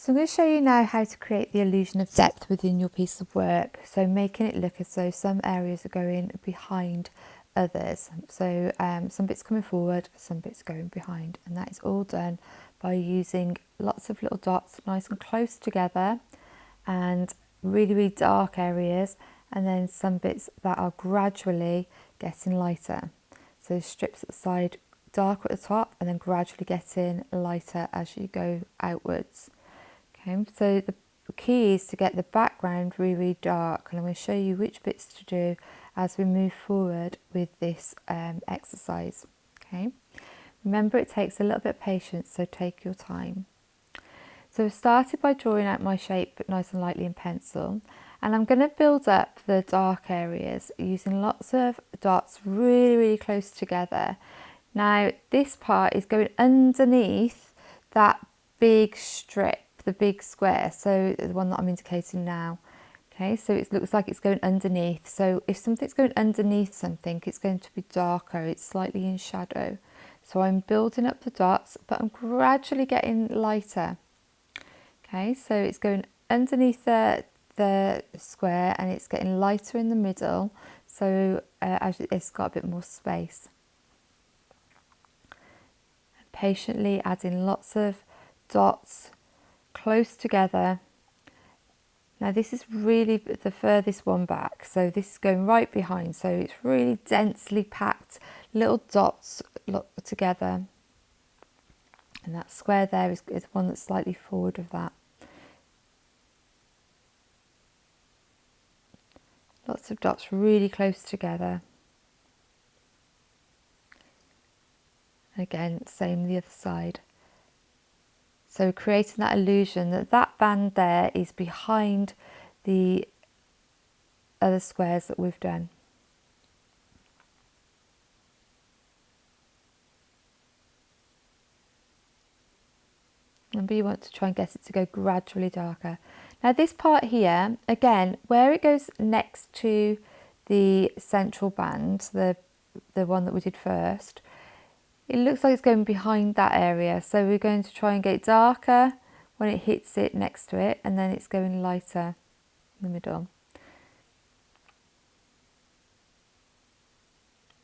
So I'm going to show you now how to create the illusion of depth within your piece of work. So making it look as though some areas are going behind others. So some bits coming forward, some bits going behind. And that is all done by using lots of little dots nice and close together and really, really dark areas. And then some bits that are gradually getting lighter. So strips at the side, darker at the top, and then gradually getting lighter as you go outwards. Okay, so the key is to get the background really, really dark, and I'm going to show you which bits to do as we move forward with this exercise. Okay, remember it takes a little bit of patience, so take your time. So I've started by drawing out my shape nice and lightly in pencil, and I'm going to build up the dark areas using lots of dots really, really close together. Now this part is going underneath that big strip, the big square, so the one that I'm indicating now. Okay, so it looks like it's going underneath. So if something's going underneath something, it's going to be darker, it's slightly in shadow. So I'm building up the dots, but I'm gradually getting lighter. Okay, so it's going underneath the square and it's getting lighter in the middle, so as it's got a bit more space. Patiently adding lots of dots close together. Now this is really the furthest one back, so this is going right behind, so it's really densely packed little dots together, and that square there is one that's slightly forward of that. Lots of dots really close together. Again, same the other side. So creating that illusion that that band there is behind the other squares that we've done. Remember, you want to try and get it to go gradually darker. Now this part here, again, where it goes next to the central band, the one that we did first, it looks like it's going behind that area. So we're going to try and get darker when it hits it next to it, and then it's going lighter in the middle.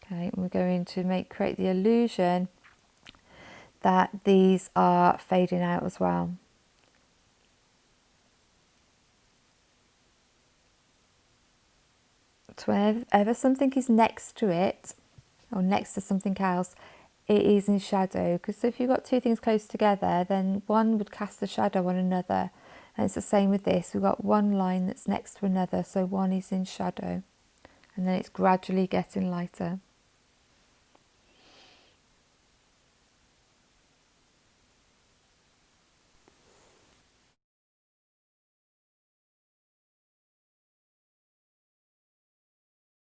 Okay, and we're going to create the illusion that these are fading out as well. So whenever something is next to it, or next to something else, it is in shadow, because if you've got two things close together, then one would cast a shadow on another. And it's the same with this. We've got one line that's next to another, so one is in shadow, and then it's gradually getting lighter.